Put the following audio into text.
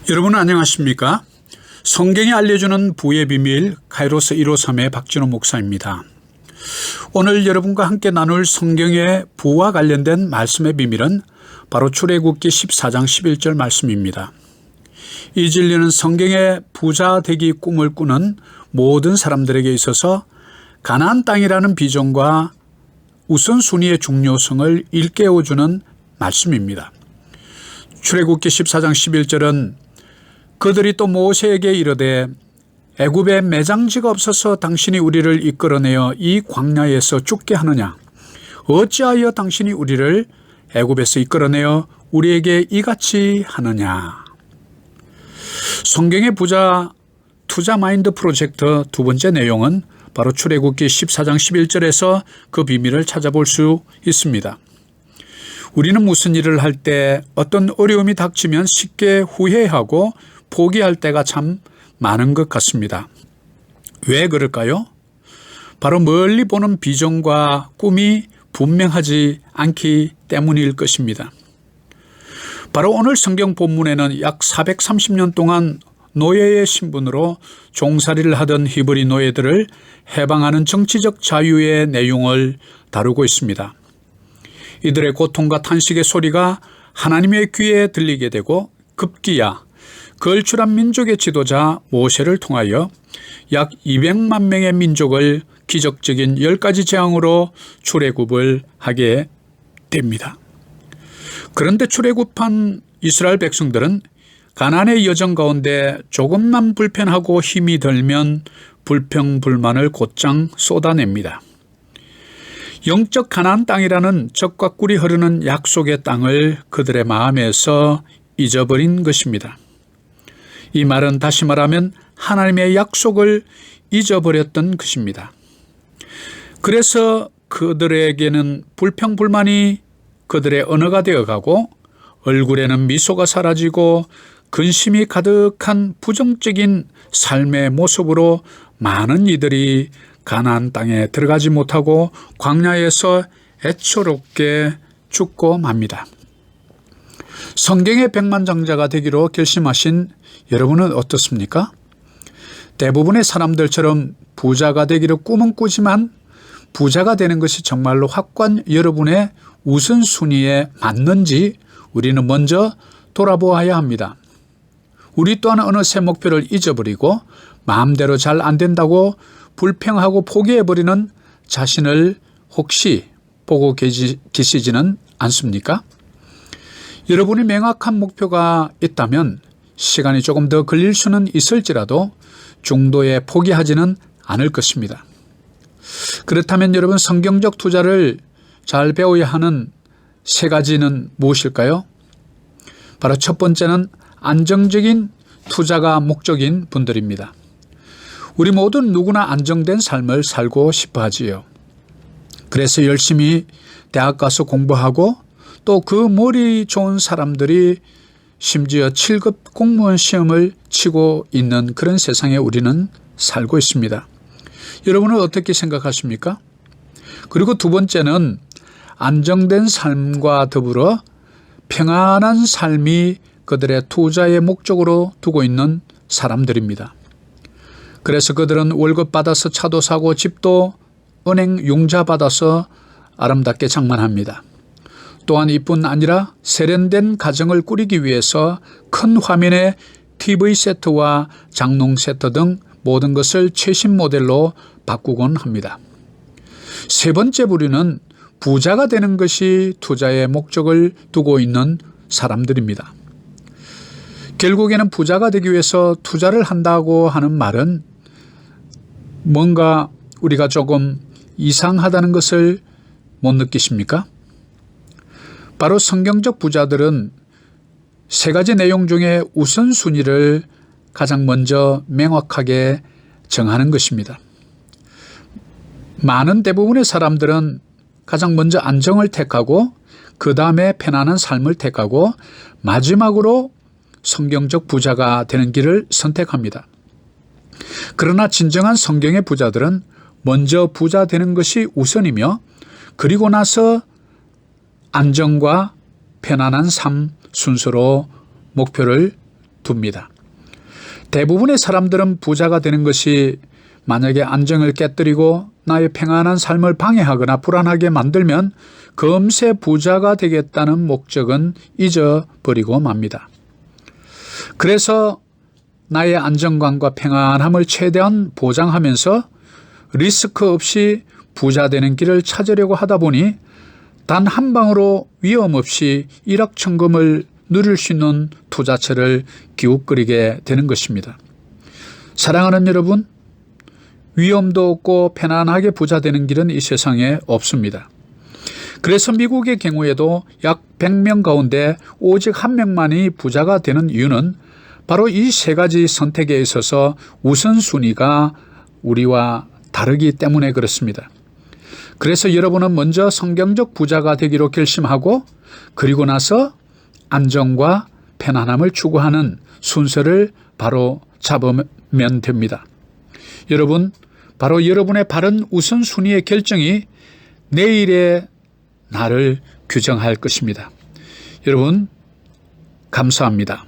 여러분 안녕하십니까? 성경이 알려주는 부의 비밀 카이로스 153의 박진호 목사입니다. 오늘 여러분과 함께 나눌 성경의 부와 관련된 말씀의 비밀은 바로 출애굽기 14장 11절 말씀입니다. 이 진리는 성경의 부자 되기 꿈을 꾸는 모든 사람들에게 있어서 가나안 땅이라는 비전과 우선순위의 중요성을 일깨워주는 말씀입니다. 출애굽기 14장 11절은 그들이 또 모세에게 이르되 애굽에 매장지가 없어서 당신이 우리를 이끌어내어 이 광야에서 죽게 하느냐? 어찌하여 당신이 우리를 애굽에서 이끌어내어 우리에게 이같이 하느냐? 성경의 부자 투자 마인드 프로젝트 두 번째 내용은 바로 출애굽기 14장 11절에서 그 비밀을 찾아볼 수 있습니다. 우리는 무슨 일을 할 때 어떤 어려움이 닥치면 쉽게 후회하고 포기할 때가 참 많은 것 같습니다. 왜 그럴까요? 바로 멀리 보는 비전과 꿈이 분명하지 않기 때문일 것입니다. 바로 오늘 성경 본문에는 약 430년 동안 노예의 신분으로 종살이를 하던 히브리 노예들을 해방하는 정치적 자유의 내용을 다루고 있습니다. 이들의 고통과 탄식의 소리가 하나님의 귀에 들리게 되고 급기야 걸출한 민족의 지도자 모세를 통하여 약 200만 명의 민족을 기적적인 10가지 재앙으로 출애굽을 하게 됩니다. 그런데 출애굽한 이스라엘 백성들은 가나안의 여정 가운데 조금만 불편하고 힘이 들면 불평불만을 곧장 쏟아냅니다. 영적 가나안 땅이라는 젖과 꿀이 흐르는 약속의 땅을 그들의 마음에서 잊어버린 것입니다. 이 말은 다시 말하면 하나님의 약속을 잊어버렸던 것입니다. 그래서 그들에게는 불평불만이 그들의 언어가 되어가고 얼굴에는 미소가 사라지고 근심이 가득한 부정적인 삶의 모습으로 많은 이들이 가나안 땅에 들어가지 못하고 광야에서 애처롭게 죽고 맙니다. 성경의 백만장자가 되기로 결심하신 여러분은 어떻습니까? 대부분의 사람들처럼 부자가 되기를 꿈은 꾸지만 부자가 되는 것이 정말로 확고한 여러분의 우선순위에 맞는지 우리는 먼저 돌아보아야 합니다. 우리 또한 어느새 목표를 잊어버리고 마음대로 잘 안 된다고 불평하고 포기해버리는 자신을 혹시 보고 계시지는 않습니까? 여러분이 명확한 목표가 있다면 시간이 조금 더 걸릴 수는 있을지라도 중도에 포기하지는 않을 것입니다. 그렇다면 여러분 성경적 투자를 잘 배워야 하는 세 가지는 무엇일까요? 바로 첫 번째는 안정적인 투자가 목적인 분들입니다. 우리 모두는 누구나 안정된 삶을 살고 싶어 하지요. 그래서 열심히 대학 가서 공부하고 또 그 머리 좋은 사람들이 심지어 7급 공무원 시험을 치고 있는 그런 세상에 우리는 살고 있습니다. 여러분은 어떻게 생각하십니까? 그리고 두 번째는 안정된 삶과 더불어 평안한 삶이 그들의 투자의 목적으로 두고 있는 사람들입니다. 그래서 그들은 월급 받아서 차도 사고 집도 은행 융자 받아서 아름답게 장만합니다. 또한 이뿐 아니라 세련된 가정을 꾸리기 위해서 큰 화면에 TV 세트와 장롱 세트 등 모든 것을 최신 모델로 바꾸곤 합니다. 세 번째 부류는 부자가 되는 것이 투자의 목적을 두고 있는 사람들입니다. 결국에는 부자가 되기 위해서 투자를 한다고 하는 말은 뭔가 우리가 조금 이상하다는 것을 못 느끼십니까? 바로 성경적 부자들은 세 가지 내용 중에 우선순위를 가장 먼저 명확하게 정하는 것입니다. 많은 대부분의 사람들은 가장 먼저 안정을 택하고 그 다음에 편안한 삶을 택하고 마지막으로 성경적 부자가 되는 길을 선택합니다. 그러나 진정한 성경의 부자들은 먼저 부자 되는 것이 우선이며 그리고 나서 안정과 편안한 삶 순서로 목표를 둡니다. 대부분의 사람들은 부자가 되는 것이 만약에 안정을 깨뜨리고 나의 평안한 삶을 방해하거나 불안하게 만들면 금세 부자가 되겠다는 목적은 잊어버리고 맙니다. 그래서 나의 안정감과 평안함을 최대한 보장하면서 리스크 없이 부자 되는 길을 찾으려고 하다 보니 단 한 방으로 위험 없이 일확천금을 누릴 수 있는 투자처를 기웃거리게 되는 것입니다. 사랑하는 여러분, 위험도 없고 편안하게 부자 되는 길은 이 세상에 없습니다. 그래서 미국의 경우에도 약 100명 가운데 오직 1명만이 부자가 되는 이유는 바로 이 세 가지 선택에 있어서 우선순위가 우리와 다르기 때문에 그렇습니다. 그래서 여러분은 먼저 성경적 부자가 되기로 결심하고 그리고 나서 안정과 편안함을 추구하는 순서를 바로 잡으면 됩니다. 여러분, 바로 여러분의 바른 우선순위의 결정이 내일의 나를 규정할 것입니다. 여러분, 감사합니다.